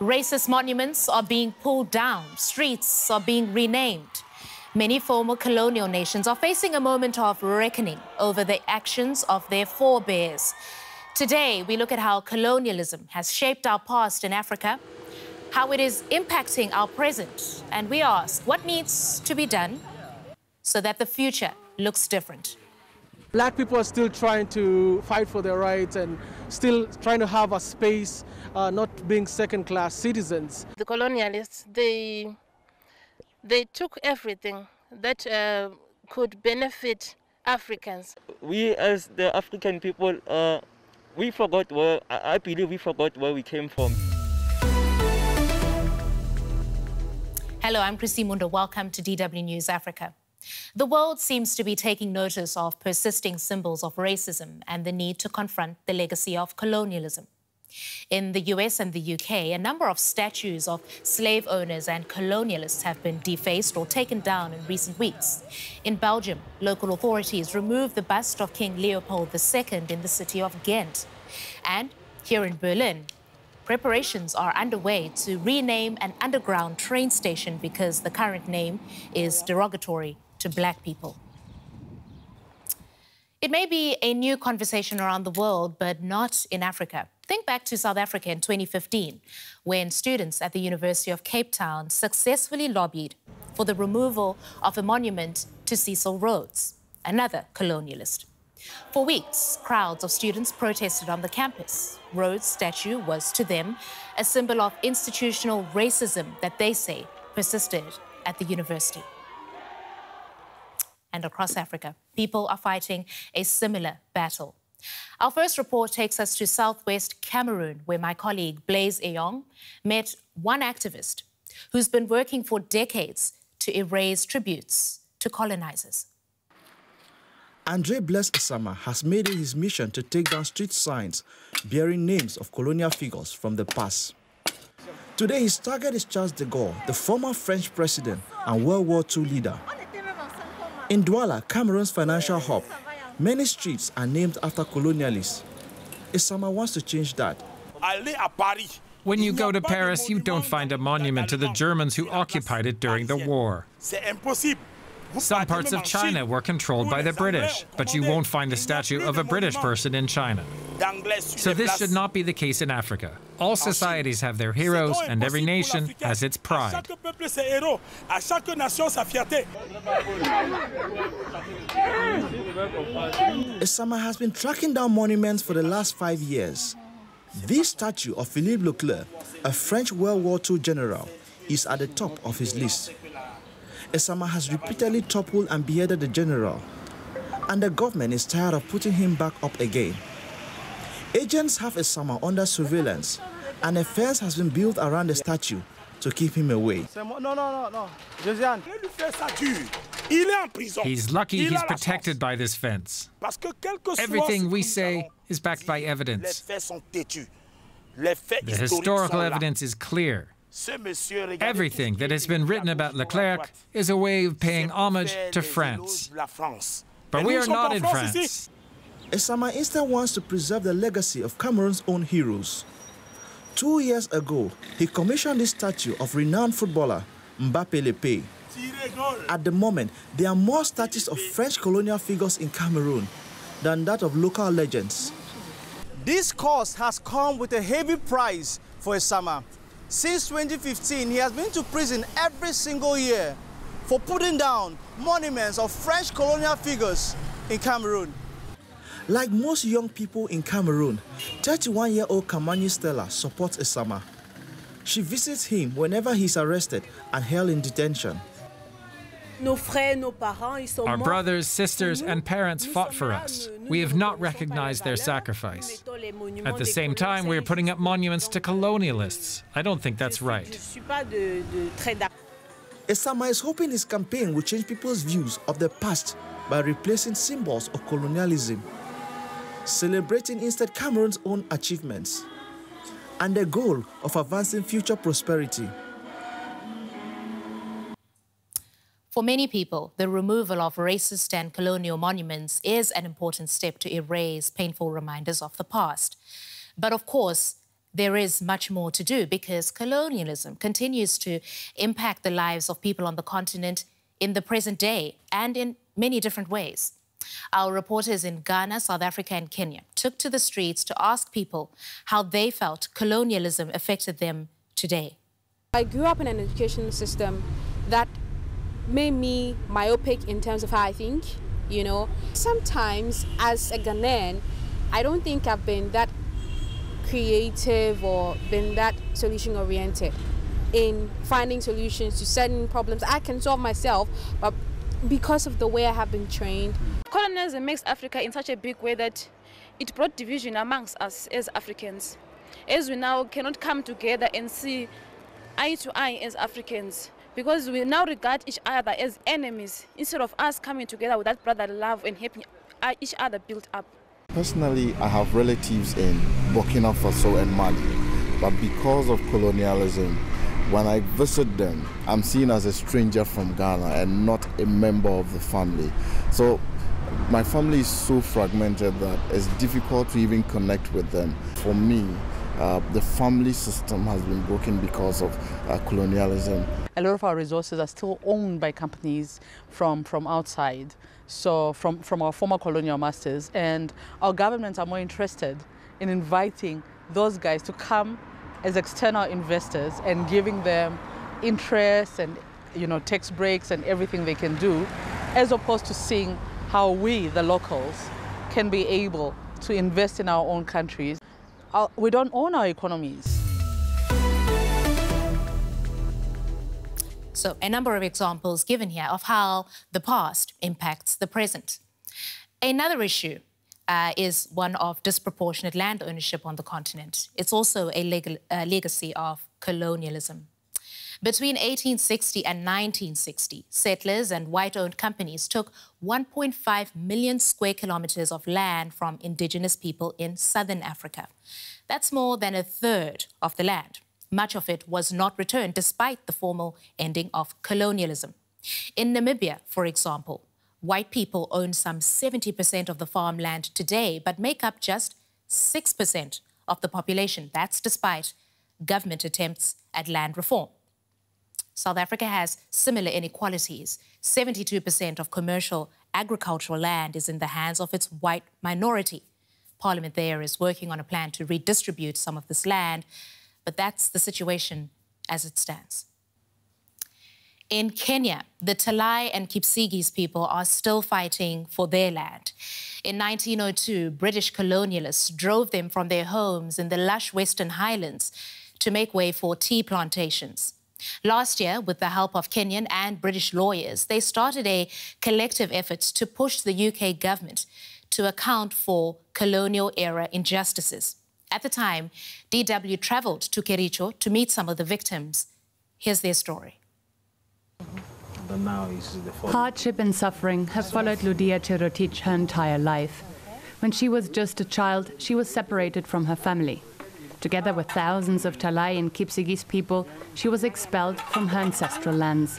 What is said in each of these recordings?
Racist monuments are being pulled down. Streets are being renamed. Many former colonial nations are facing a moment of reckoning over the actions of their forebears. Today, we look at how colonialism has shaped our past in Africa, how it is impacting our present, and we ask what needs to be done so that the future looks different. Black people are still trying to fight for their rights and still trying to have a space, not being second-class citizens. The colonialists, they took everything that could benefit Africans. We as the African people, we forgot where, I believe we forgot where we came from. Hello, I'm Chrissy Munda. Welcome to DW News Africa. The world seems to be taking notice of persisting symbols of racism and the need to confront the legacy of colonialism. In the US and the UK, a number of statues of slave owners and colonialists have been defaced or taken down in recent weeks. In Belgium, local authorities removed the bust of King Leopold II in the city of Ghent. And here in Berlin, preparations are underway to rename an underground train station because the current name is derogatory to black people. It may be a new conversation around the world, but not in Africa. Think back to South Africa in 2015, when students at the University of Cape Town successfully lobbied for the removal of a monument to Cecil Rhodes, another colonialist. For weeks, crowds of students protested on the campus. Rhodes' statue was, to them, a symbol of institutional racism that they say persisted at the university. And across Africa, people are fighting a similar battle. Our first report takes us to southwest Cameroon, where my colleague Blaise Eyong met one activist who's been working for decades to erase tributes to colonizers. Andre Blaise Osama has made it his mission to take down street signs bearing names of colonial figures from the past. Today, his target is Charles de Gaulle, the former French president and World War II leader. In Douala, Cameroon's financial hub, many streets are named after colonialists. Osama wants to change that. When you go to Paris, you don't find a monument to the Germans who occupied it during the war. Some parts of China were controlled by the British, but you won't find a statue of a British person in China. So this should not be the case in Africa. All societies have their heroes, and every nation has its pride. Osama has been tracking down monuments for the last 5 years. This statue of Philippe Leclerc, a French World War II general, is at the top of his list. Osama has repeatedly toppled and beheaded the general, and the government is tired of putting him back up again. Agents have Osama under surveillance, and a fence has been built around the statue to keep him away. He's lucky he's protected by this fence. Everything we say is backed by evidence. The historical evidence is clear. Everything that has been written about Leclerc is a way of paying homage to France. But we are not in France. Osama instead wants to preserve the legacy of Cameroon's own heroes. 2 years ago, he commissioned this statue of renowned footballer Mbappé Lepe. At the moment, there are more statues of French colonial figures in Cameroon than that of local legends. This cost has come with a heavy price for Osama. Since 2015, he has been to prison every single year for putting down monuments of French colonial figures in Cameroon. Like most young people in Cameroon, 31-year-old Kamani Stella supports Osama. She visits him whenever he's arrested and held in detention. Our brothers, sisters, and parents fought for us. We have not recognized their sacrifice. At the same time, we are putting up monuments to colonialists. I don't think that's right. Osama is hoping his campaign will change people's views of the past by replacing symbols of colonialism, celebrating instead Cameroon's own achievements, and the goal of advancing future prosperity. For many people, the removal of racist and colonial monuments is an important step to erase painful reminders of the past. But of course, there is much more to do because colonialism continues to impact the lives of people on the continent in the present day and in many different ways. Our reporters in Ghana, South Africa and Kenya took to the streets to ask people how they felt colonialism affected them today. I grew up in an education system that made me myopic in terms of how I think, you know. Sometimes as a Ghanaian, I don't think I've been that creative or been that solution-oriented in finding solutions to certain problems I can solve myself, but because of the way I have been trained. Colonialism makes Africa in such a big way that it brought division amongst us as Africans. As we now cannot come together and see eye to eye as Africans, because we now regard each other as enemies instead of us coming together with that brotherly love and helping each other build up. Personally, I have relatives in Burkina Faso and Mali, but because of colonialism, when I visit them, I'm seen as a stranger from Ghana and not a member of the family. So my family is so fragmented that it's difficult to even connect with them. For me, the family system has been broken because of colonialism. A lot of our resources are still owned by companies from outside, so from our former colonial masters, and our governments are more interested in inviting those guys to come as external investors and giving them interest and, you know, tax breaks and everything they can do, as opposed to seeing how we, the locals, can be able to invest in our own countries. We don't own our economies. So a number of examples given here of how the past impacts the present. Another issue is one of disproportionate land ownership on the continent. It's also a legacy of colonialism. Between 1860 and 1960, settlers and white-owned companies took 1.5 million square kilometers of land from indigenous people in southern Africa. That's more than a third of the land. Much of it was not returned despite the formal ending of colonialism. In Namibia, for example, white people own some 70% of the farmland today, but make up just 6% of the population. That's despite government attempts at land reform. South Africa has similar inequalities. 72% of commercial agricultural land is in the hands of its white minority. Parliament there is working on a plan to redistribute some of this land, but that's the situation as it stands. In Kenya, the Talai and Kipsigis people are still fighting for their land. In 1902, British colonialists drove them from their homes in the lush Western Highlands to make way for tea plantations. Last year, with the help of Kenyan and British lawyers, they started a collective effort to push the UK government to account for colonial-era injustices. At the time, DW travelled to Kericho to meet some of the victims. Here's their story. Hardship and suffering have followed Ludia Cherotich her entire life. When she was just a child, she was separated from her family. Together with thousands of Talai and Kipsigis people, she was expelled from her ancestral lands.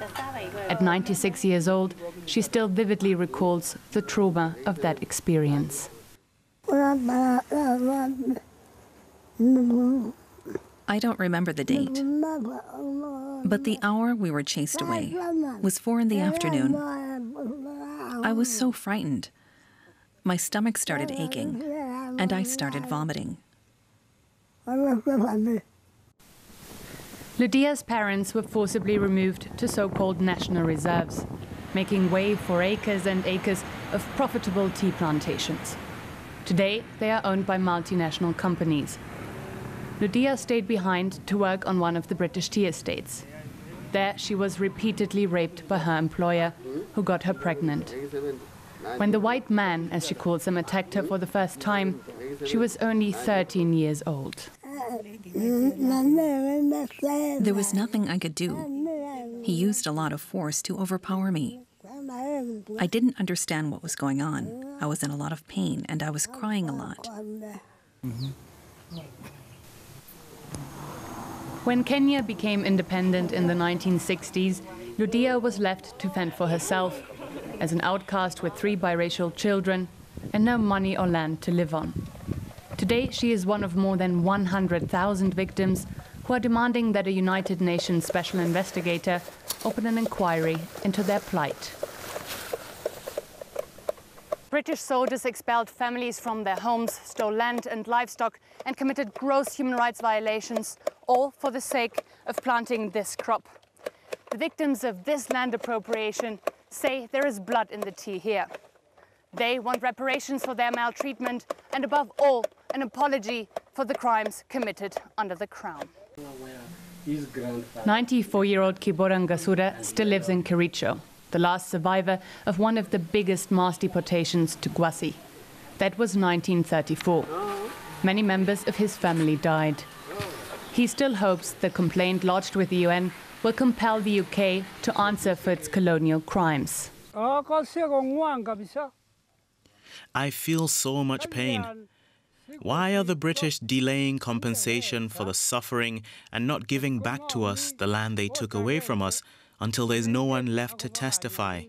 At 96 years old, she still vividly recalls the trauma of that experience. I don't remember the date, but the hour we were chased away was 4 in the afternoon. I was so frightened. My stomach started aching, and I started vomiting. Ludia's parents were forcibly removed to so-called national reserves, making way for acres and acres of profitable tea plantations. Today, they are owned by multinational companies. Ludia stayed behind to work on one of the British tea estates. There, she was repeatedly raped by her employer, who got her pregnant. When the white man, as she calls him, attacked her for the first time, she was only 13 years old. There was nothing I could do. He used a lot of force to overpower me. I didn't understand what was going on. I was in a lot of pain and I was crying a lot. When Kenya became independent in the 1960s, Ludia was left to fend for herself, as an outcast with 3 biracial children and no money or land to live on. Today, she is one of more than 100,000 victims who are demanding that a United Nations special investigator open an inquiry into their plight. British soldiers expelled families from their homes, stole land and livestock, and committed gross human rights violations, all for the sake of planting this crop. The victims of this land appropriation say there is blood in the tea here. They want reparations for their maltreatment and, above all, an apology for the crimes committed under the Crown. 94-year-old Kiborang Gasura still lives in Kericho, the last survivor of one of the biggest mass deportations to Gwasi. That was 1934. Many members of his family died. He still hopes the complaint lodged with the UN will compel the UK to answer for its colonial crimes. I feel so much pain. Why are the British delaying compensation for the suffering and not giving back to us the land they took away from us until there's no one left to testify?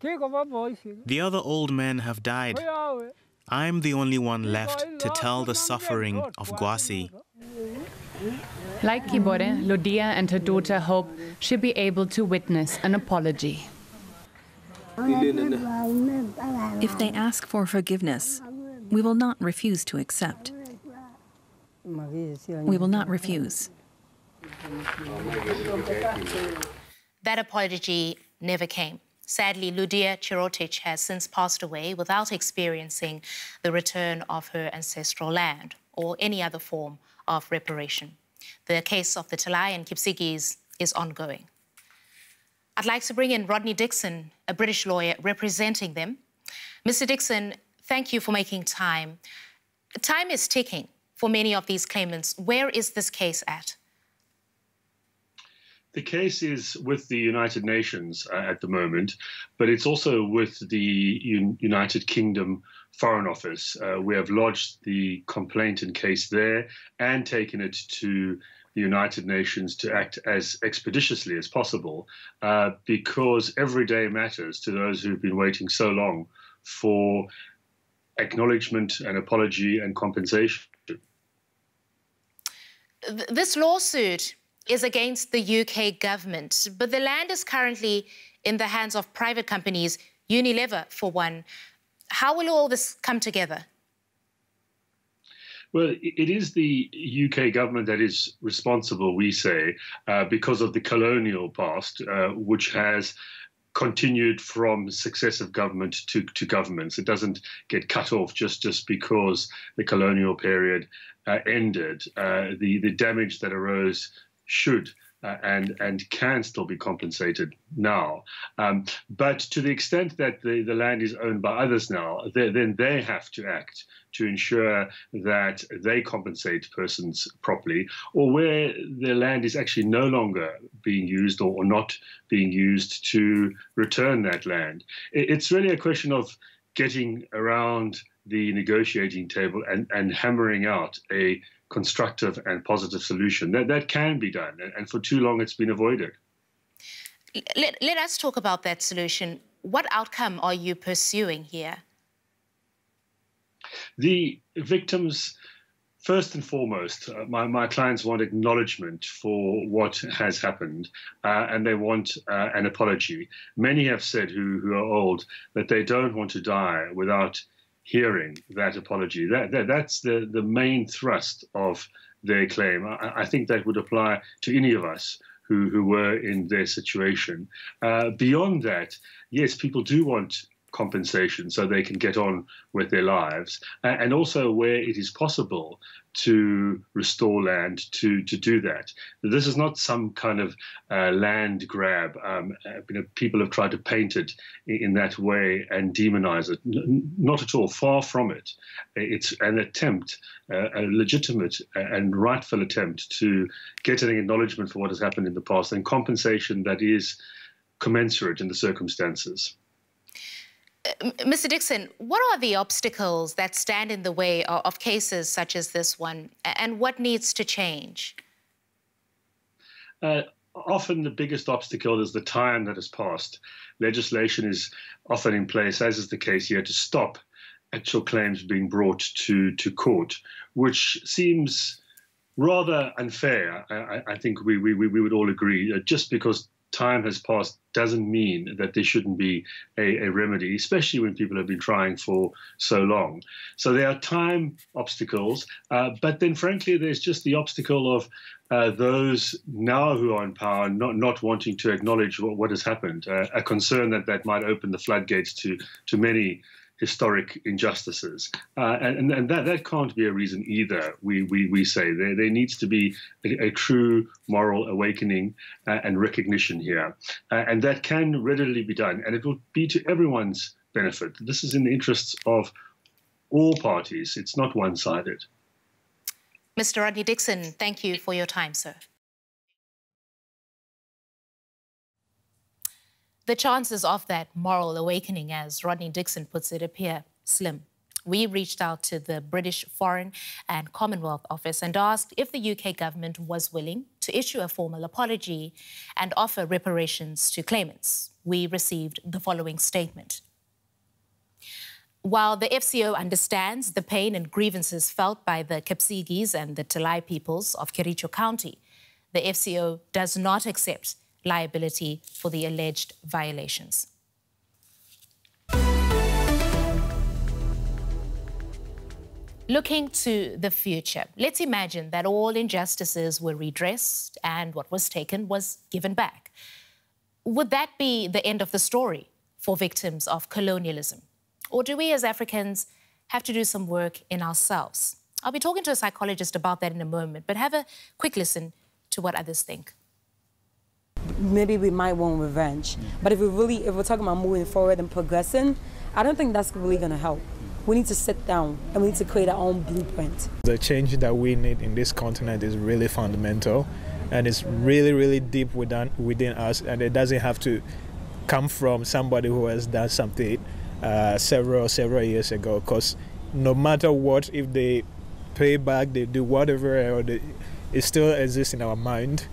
The other old men have died. I'm the only one left to tell the suffering of Gwasi. Like Kibore, Ludia and her daughter hope she'll be able to witness an apology. If they ask for forgiveness, we will not refuse to accept. We will not refuse. That apology never came. Sadly, Ludia Chirotich has since passed away without experiencing the return of her ancestral land or any other form of reparation. The case of the Talai and Kipsigis is ongoing. I'd like to bring in Rodney Dixon, a British lawyer representing them. Mr. Dixon, thank you for making time. Time is ticking for many of these claimants. Where is this case at? The case is with the United Nations at the moment, but it's also with the United Kingdom Foreign Office. We have lodged the complaint and case there and taken it to the United Nations to act as expeditiously as possible because every day matters to those who've been waiting so long for acknowledgement and apology and compensation. This lawsuit is against the UK government, but the land is currently in the hands of private companies, Unilever for one. How will all this come together? Well, it is the UK government that is responsible, we say, because of the colonial past, which has continued from successive government to governments. It doesn't get cut off just because the colonial period ended. The damage that arose should and can still be compensated now. But to the extent that the land is owned by others now, then they have to act to ensure that they compensate persons properly, or where the land is actually no longer being used or not being used to return that land. It's really a question of getting around the negotiating table and hammering out a constructive and positive solution. That can be done, and for too long it's been avoided. Let us talk about that solution. What outcome are you pursuing here? The victims, first and foremost, my clients want acknowledgement for what has happened, and they want an apology. Many have said who are old that they don't want to die without hearing that apology. That's the main thrust of their claim. I think that would apply to any of us who were in their situation. Beyond that, yes, people do want compensation so they can get on with their lives, and also where it is possible to restore land to do that. This is not some kind of land grab. People have tried to paint it in that way and demonize it. Not at all, far from it. It's an attempt, a legitimate and rightful attempt to get an acknowledgement for what has happened in the past and compensation that is commensurate in the circumstances. Mr. Dixon, what are the obstacles that stand in the way of cases such as this one, and what needs to change? Often the biggest obstacle is the time that has passed. Legislation is often in place, as is the case here, to stop actual claims being brought to court, which seems rather unfair. I think we would all agree. Just because time has passed doesn't mean that there shouldn't be a remedy, especially when people have been trying for so long. So there are time obstacles, but then frankly, there's just the obstacle of those now who are in power not wanting to acknowledge what has happened, a concern that might open the floodgates to many historic injustices. And that can't be a reason either, we say. There needs to be a true moral awakening and recognition here. And that can readily be done, and it will be to everyone's benefit. This is in the interests of all parties. It's not one-sided. Mr. Rodney Dixon, thank you for your time, sir. The chances of that moral awakening, as Rodney Dixon puts it, appear slim. We reached out to the British Foreign and Commonwealth Office and asked if the UK government was willing to issue a formal apology and offer reparations to claimants. We received the following statement. While the FCO understands the pain and grievances felt by the Kipsigis and the Talai peoples of Kericho County, the FCO does not accept liability for the alleged violations. Looking to the future, let's imagine that all injustices were redressed and what was taken was given back. Would that be the end of the story for victims of colonialism? Or do we as Africans have to do some work in ourselves? I'll be talking to a psychologist about that in a moment, but have a quick listen to what others think. Maybe we might want revenge. But if we're talking about moving forward and progressing, I don't think that's really going to help. We need to sit down and we need to create our own blueprint. The change that we need in this continent is really fundamental, and it's really, really deep within us, and it doesn't have to come from somebody who has done something several years ago, because no matter what, if they pay back, they do whatever, it still exists in our mind.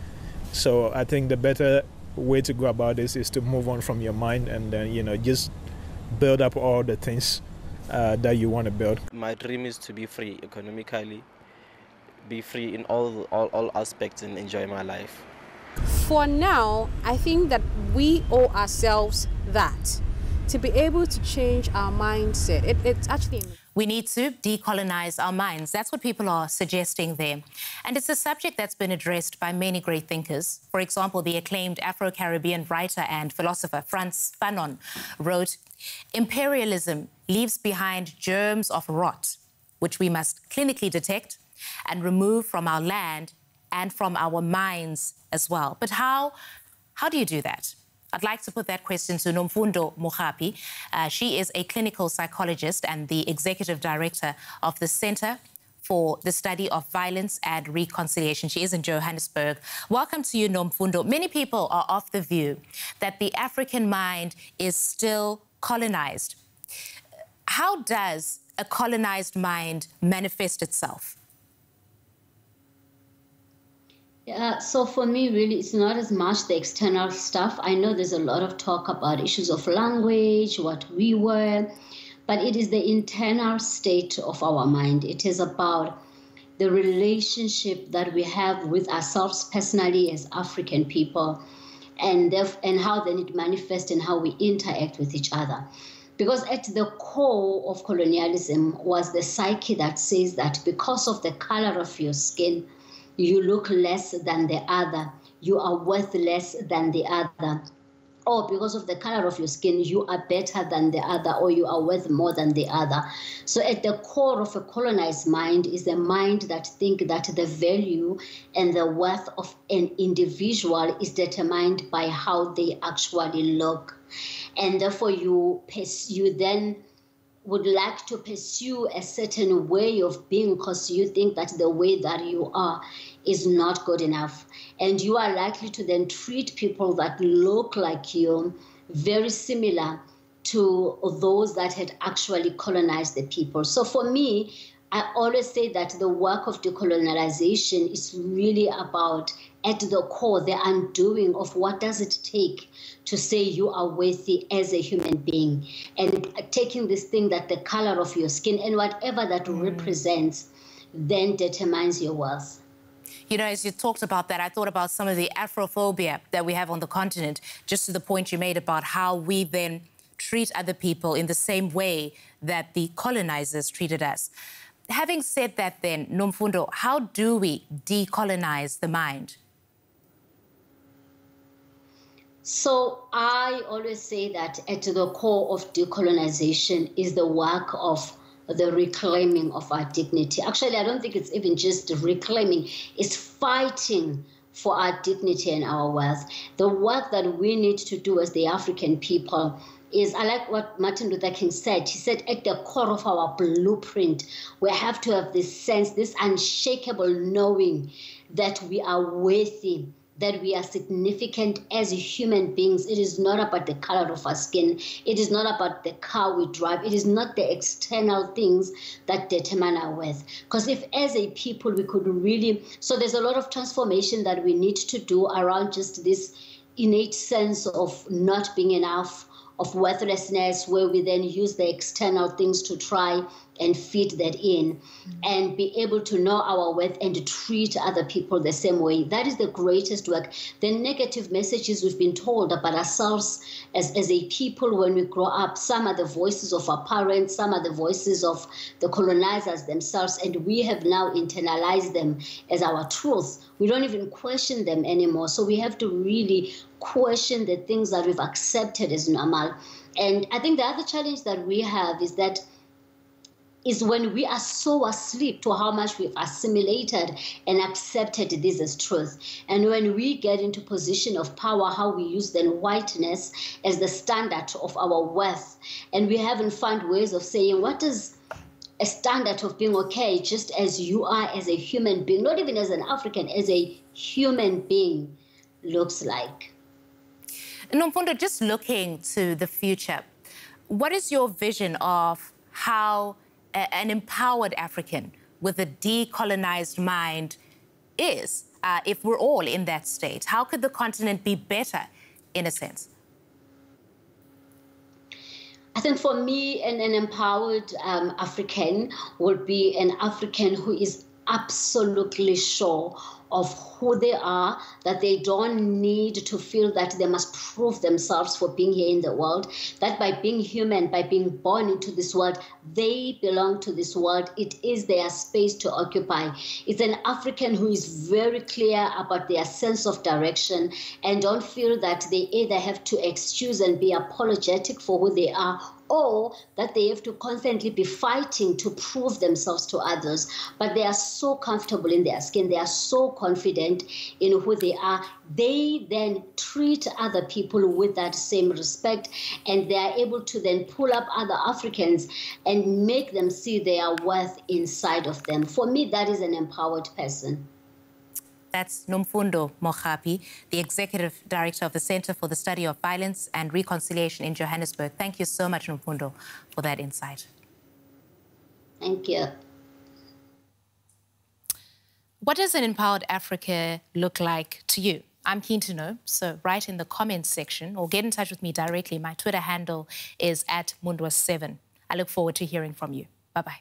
So I think the better way to go about this is to move on from your mind and then, just build up all the things that you want to build. My dream is to be free economically, be free in all aspects and enjoy my life. For now, I think that we owe ourselves that, to be able to change our mindset. It's actually... We need to decolonize our minds. That's what people are suggesting there. And it's a subject that's been addressed by many great thinkers. For example, the acclaimed Afro-Caribbean writer and philosopher Frantz Fanon wrote, "Imperialism leaves behind germs of rot, which we must clinically detect and remove from our land and from our minds as well." But how do you do that? I'd like to put that question to Nomfundo Mohapi. She is a clinical psychologist and the executive director of the Center for the Study of Violence and Reconciliation. She is in Johannesburg. Welcome to you, Nomfundo. Many people are of the view that the African mind is still colonized. How does a colonized mind manifest itself? So for me, really, it's not as much the external stuff. I know there's a lot of talk about issues of language, what we were, but it is the internal state of our mind. It is about the relationship that we have with ourselves personally as African people, and how then it manifests and how we interact with each other. Because at the core of colonialism was the psyche that says that because of the color of your skin, you look less than the other, you are worth less than the other. Or because of the color of your skin, you are better than the other, or you are worth more than the other. So at the core of a colonized mind is a mind that thinks that the value and the worth of an individual is determined by how they actually look. And therefore you then would like to pursue a certain way of being because you think that the way that you are is not good enough. And you are likely to then treat people that look like you very similar to those that had actually colonized the people. So for me, I always say that the work of decolonization is really about, at the core, the undoing of what does it take to say you are worthy as a human being, and taking this thing that the color of your skin and whatever that represents then determines your worth. You know, as you talked about that, I thought about some of the Afrophobia that we have on the continent, just to the point you made about how we then treat other people in the same way that the colonizers treated us. Having said that then, Nomfundo, how do we decolonize the mind? So I always say that at the core of decolonization is the work of the reclaiming of our dignity. Actually, I don't think it's even just reclaiming, it's fighting for our dignity and our worth. The work that we need to do as the African people is, I like what Martin Luther King said. He said, at the core of our blueprint, we have to have this sense, this unshakable knowing that we are worthy, that we are significant as human beings. It is not about the color of our skin. It is not about the car we drive. It is not the external things that determine our worth. Because if as a people we could really, so there's a lot of transformation that we need to do around just this innate sense of not being enough, of worthlessness, where we then use the external things to try and fit that in, and be able to know our worth and treat other people the same way. That is the greatest work. The negative messages we've been told about ourselves as a people when we grow up, some are the voices of our parents, some are the voices of the colonizers themselves, and we have now internalized them as our truth. We don't even question them anymore. So we have to really question the things that we've accepted as normal. And I think the other challenge that we have is when we are so asleep to how much we've assimilated and accepted this as truth. And when we get into position of power, how we use then whiteness as the standard of our worth. And we haven't found ways of saying, what is a standard of being okay, just as you are as a human being, not even as an African, as a human being looks like. Nomfundo, just looking to the future, what is your vision of how an empowered African with a decolonized mind is, if we're all in that state? How could the continent be better, in a sense? I think for me, an empowered African would be an African who is absolutely sure of who they are, that they don't need to feel that they must prove themselves for being here in the world, that by being human, by being born into this world, they belong to this world. It is their space to occupy. It's an African who is very clear about their sense of direction and don't feel that they either have to excuse and be apologetic for who they are, or that they have to constantly be fighting to prove themselves to others. But they are so comfortable in their skin, they are so confident in who they are. They then treat other people with that same respect, and they are able to then pull up other Africans and make them see their worth inside of them. For me, that is an empowered person. That's Nomfundo Mogapi, the Executive Director of the Center for the Study of Violence and Reconciliation in Johannesburg. Thank you so much, Nomfundo, for that insight. Thank you. What does an empowered Africa look like to you? I'm keen to know, so write in the comments section or get in touch with me directly. My Twitter handle is @Mundwa7. I look forward to hearing from you. Bye-bye.